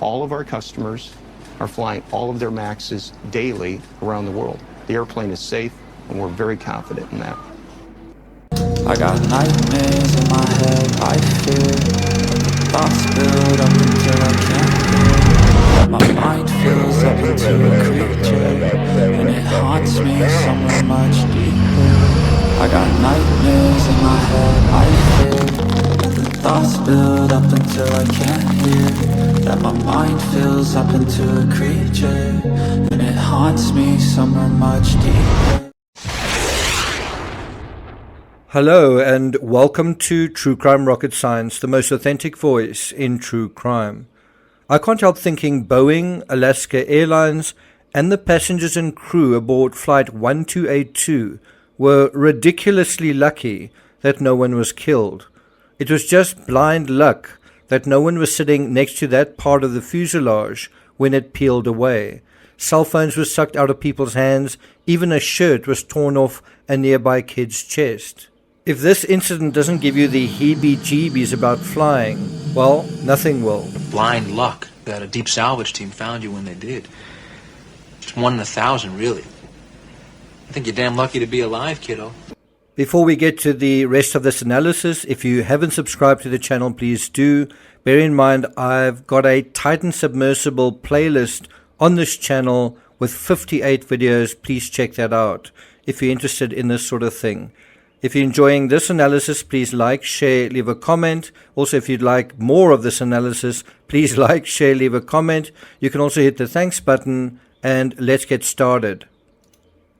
all of our customers are flying all of their MAXs daily around the world. The airplane is safe, and we're very confident in that. I got nightmares in my head, I fear thoughts build up until I can't hear. That my mind fills up into a creature, and it haunts me somewhere much deeper. I got nightmares in my head, I fear the thoughts build up until I can't hear. That my mind fills up into a creature, and it haunts me somewhere much deeper. Hello and welcome to True Crime Rocket Science, the most authentic voice in true crime. I can't help thinking Boeing, Alaska Airlines, and the passengers and crew aboard Flight 1282 were ridiculously lucky that no one was killed. It was just blind luck that no one was sitting next to that part of the fuselage when it peeled away. Cell phones were sucked out of people's hands, even a shirt was torn off a nearby kid's chest. If this incident doesn't give you the heebie-jeebies about flying, well, nothing will. Blind luck that a deep salvage team found you when they did. It's 1 in 1,000, really. I think you're damn lucky to be alive, kiddo. Before we get to the rest of this analysis, if you haven't subscribed to the channel, please do. Bear in mind, I've got a Titan Submersible playlist on this channel with 58 videos. Please check that out if you're interested in this sort of thing. If you're enjoying this analysis, please like, share, leave a comment. Also, if you'd like more of this analysis, please like, share, leave a comment. You can also hit the thanks button, and let's get started.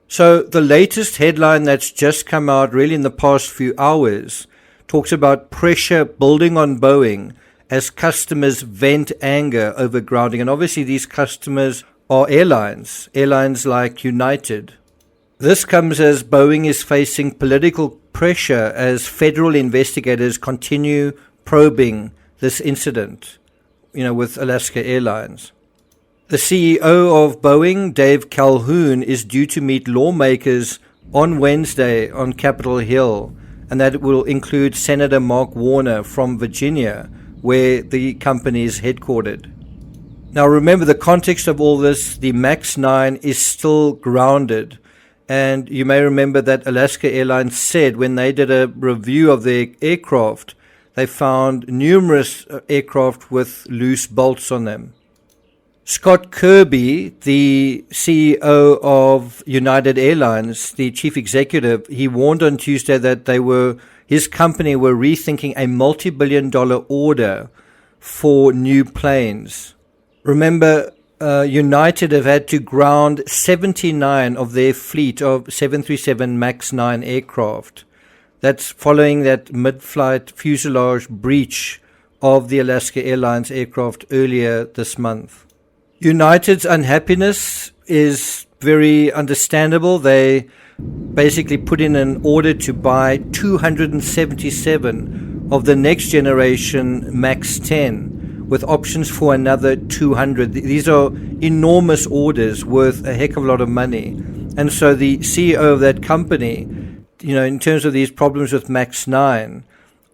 So the latest headline that's just come out really in the past few hours talks about pressure building on Boeing as customers vent anger over grounding. And obviously these customers are airlines like United. This comes as Boeing is facing political pressure as federal investigators continue probing this incident, with Alaska Airlines. The CEO of Boeing, Dave Calhoun, is due to meet lawmakers on Wednesday on Capitol Hill, and that will include Senator Mark Warner from Virginia, where the company is headquartered. Now remember the context of all this, the MAX 9 is still grounded. And you may remember that Alaska Airlines said when they did a review of their aircraft, they found numerous aircraft with loose bolts on them. Scott Kirby, the CEO of United Airlines, the chief executive, he warned on Tuesday that his company were rethinking a multi-billion-dollar order for new planes. Remember, United have had to ground 79 of their fleet of 737 MAX 9 aircraft. That's following that mid-flight fuselage breach of the Alaska Airlines aircraft earlier this month. United's unhappiness is very understandable. They basically put in an order to buy 277 of the next generation MAX 10 with options for another 200. These are enormous orders worth a heck of a lot of money. And so the CEO of that company, in terms of these problems with MAX 9,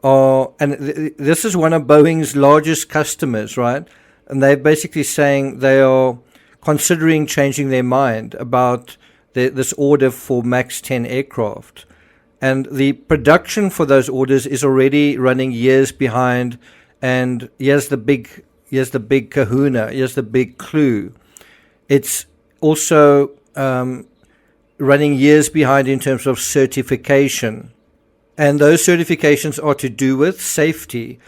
this is one of Boeing's largest customers, right? And they're basically saying they are considering changing their mind about this order for MAX 10 aircraft. And the production for those orders is already running years behind. And here's the big kahuna, here's the big clue. It's also running years behind in terms of certification. And those certifications are to do with safety.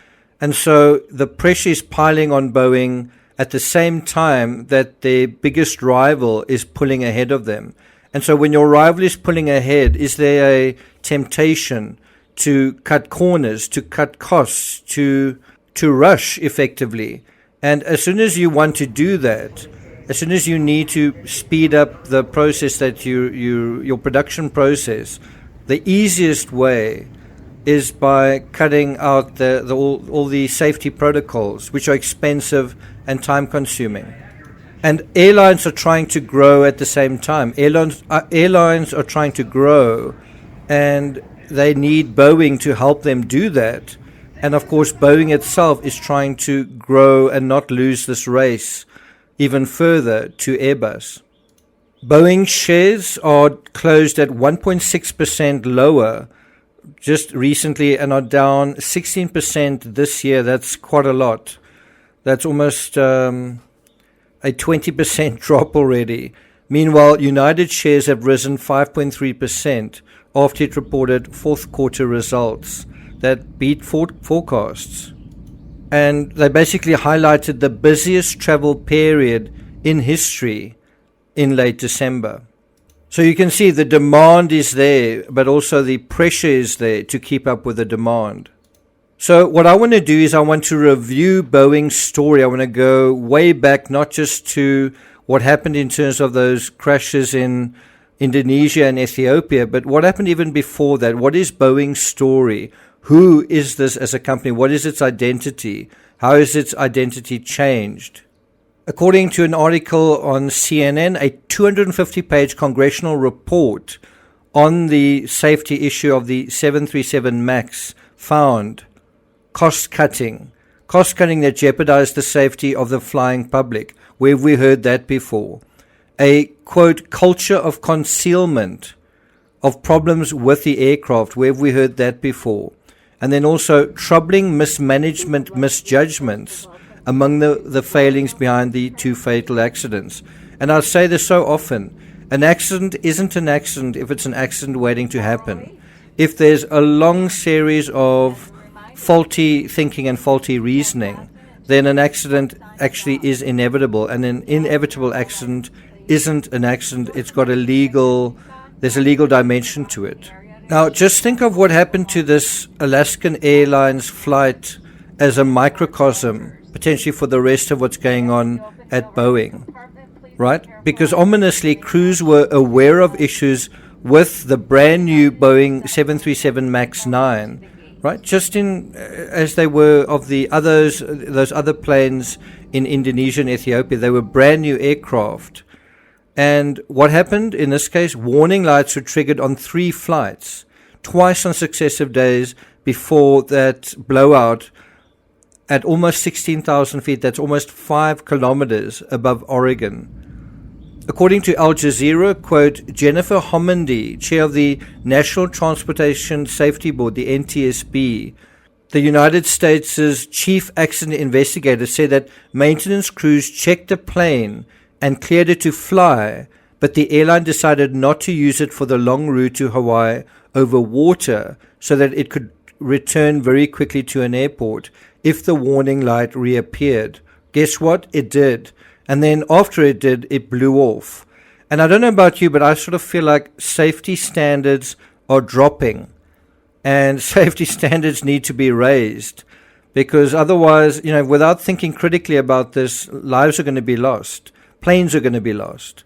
And so the pressure is piling on Boeing at the same time that their biggest rival is pulling ahead of them. And so when your rival is pulling ahead, is there a temptation to cut corners, to cut costs, to rush effectively? And as soon as you want to do that, as soon as you need to speed up the process that your production process, the easiest way is by cutting out all the safety protocols, which are expensive and time consuming. And airlines are trying to grow at the same time. Airlines are trying to grow, and they need Boeing to help them do that. And of course, Boeing itself is trying to grow and not lose this race even further to Airbus. Boeing shares are closed at 1.6% lower just recently and are down 16% this year. That's quite a lot. That's almost a 20% drop already. Meanwhile, United shares have risen 5.3% after it reported fourth quarter results that beat forecasts. And they basically highlighted the busiest travel period in history in late December. So you can see the demand is there, but also the pressure is there to keep up with the demand. So what I want to do is I want to review Boeing's story. I want to go way back, not just to what happened in terms of those crashes in Indonesia and Ethiopia, but what happened even before that. What is Boeing's story? Who is this as a company? What is its identity? How is its identity changed? According to an article on CNN, a 250-page congressional report on the safety issue of the 737 MAX found cost-cutting that jeopardized the safety of the flying public. Where have we heard that before? A, quote, culture of concealment of problems with the aircraft. Where have we heard that before? And then also troubling mismanagement, misjudgments among the failings behind the two fatal accidents. And I say this so often, an accident isn't an accident if it's an accident waiting to happen. If there's a long series of faulty thinking and faulty reasoning, then an accident actually is inevitable. And an inevitable accident isn't an accident, there's a legal dimension to it. Now, just think of what happened to this Alaskan Airlines flight as a microcosm, potentially for the rest of what's going on at Boeing, right? Because ominously, crews were aware of issues with the brand new Boeing 737 MAX 9, right? Just as they were of those other planes in Indonesia and Ethiopia, they were brand new aircraft. And what happened in this case? Warning lights were triggered on 3 flights, twice on successive days before that blowout at almost 16,000 feet. That's almost 5 kilometers above Oregon. According to Al Jazeera, quote, Jennifer Homendy, chair of the National Transportation Safety Board, the NTSB, the United States' chief accident investigator, said that maintenance crews checked the plane and cleared it to fly, but the airline decided not to use it for the long route to Hawaii over water so that it could return very quickly to an airport if the warning light reappeared. Guess what? It did. And then after it did, it blew off. And I don't know about you, but I sort of feel like safety standards are dropping and safety standards need to be raised, because otherwise, without thinking critically about this, lives are going to be lost. Planes are going to be lost.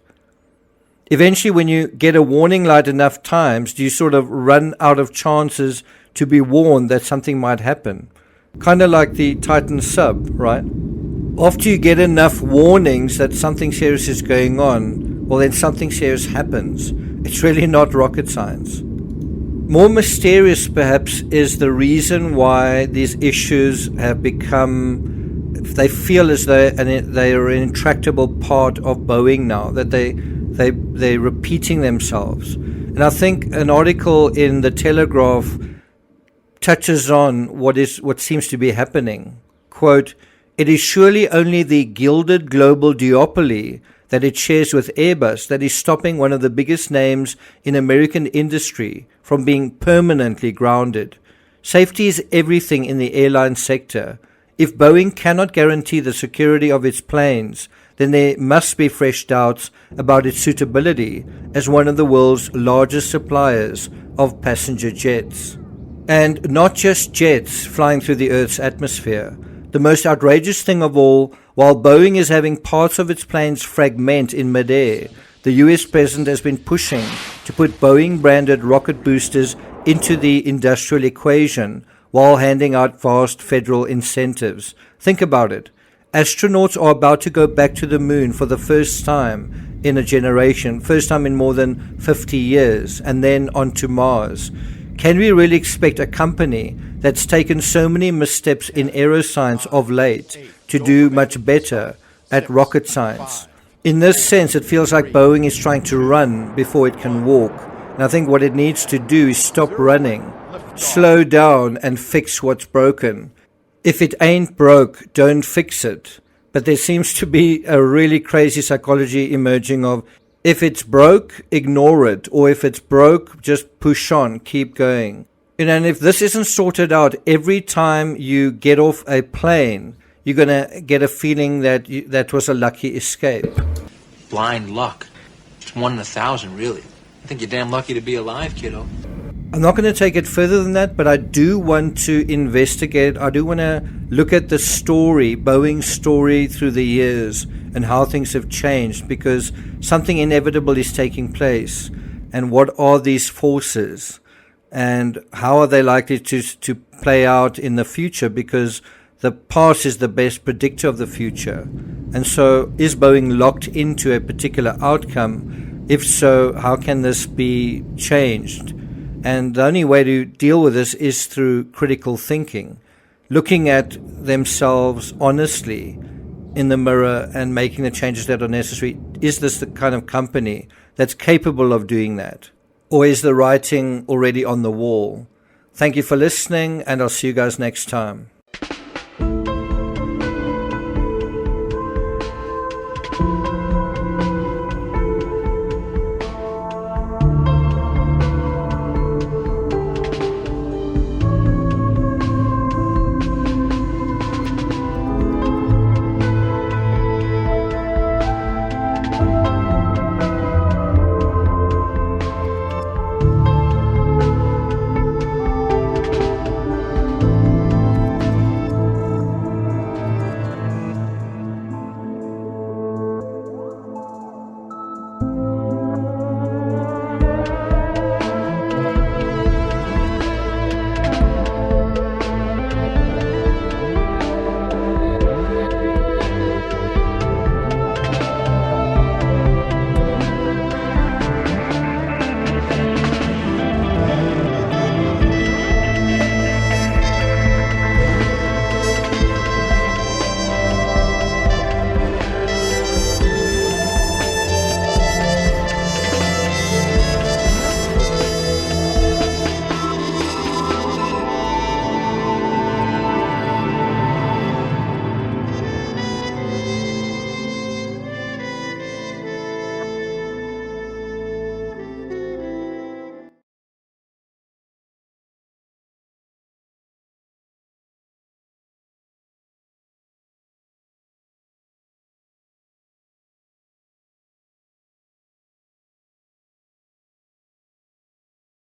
Eventually, when you get a warning light enough times, do you sort of run out of chances to be warned that something might happen? Kind of like the Titan sub, right? After you get enough warnings that something serious is going on, well, then something serious happens. It's really not rocket science. More mysterious, perhaps, is the reason why these issues have become, they feel as though they are an intractable part of Boeing now, that they're repeating themselves. And I think an article in the Telegraph touches on what seems to be happening. Quote, it is surely only the gilded global duopoly that it shares with Airbus that is stopping one of the biggest names in American industry from being permanently grounded. Safety is everything in the airline sector. If Boeing cannot guarantee the security of its planes, then there must be fresh doubts about its suitability as one of the world's largest suppliers of passenger jets. And not just jets flying through the Earth's atmosphere. The most outrageous thing of all, while Boeing is having parts of its planes fragment in midair, the US president has been pushing to put Boeing-branded rocket boosters into the industrial equation while handing out vast federal incentives. Think about it. Astronauts are about to go back to the moon for the first time in a generation, first time in more than 50 years, and then onto Mars. Can we really expect a company that's taken so many missteps in aeroscience of late to do much better at rocket science? In this sense, it feels like Boeing is trying to run before it can walk. And I think what it needs to do is stop running, slow down and fix what's broken. If it ain't broke, don't fix it. But there seems to be a really crazy psychology emerging of, if it's broke, ignore it. Or if it's broke, just push on, keep going. And if this isn't sorted out, every time you get off a plane, you're going to get a feeling that that was a lucky escape. Blind luck. It's 1 in 1,000, really. I think you're damn lucky to be alive, kiddo. I'm not going to take it further than that, but I do want to investigate. I do want to look at the story, Boeing's story through the years and how things have changed, because something inevitable is taking place. And what are these forces? And how are they likely to play out in the future? Because the past is the best predictor of the future. And so is Boeing locked into a particular outcome? If so, how can this be changed? And the only way to deal with this is through critical thinking, looking at themselves honestly in the mirror and making the changes that are necessary. Is this the kind of company that's capable of doing that? Or is the writing already on the wall? Thank you for listening, and I'll see you guys next time.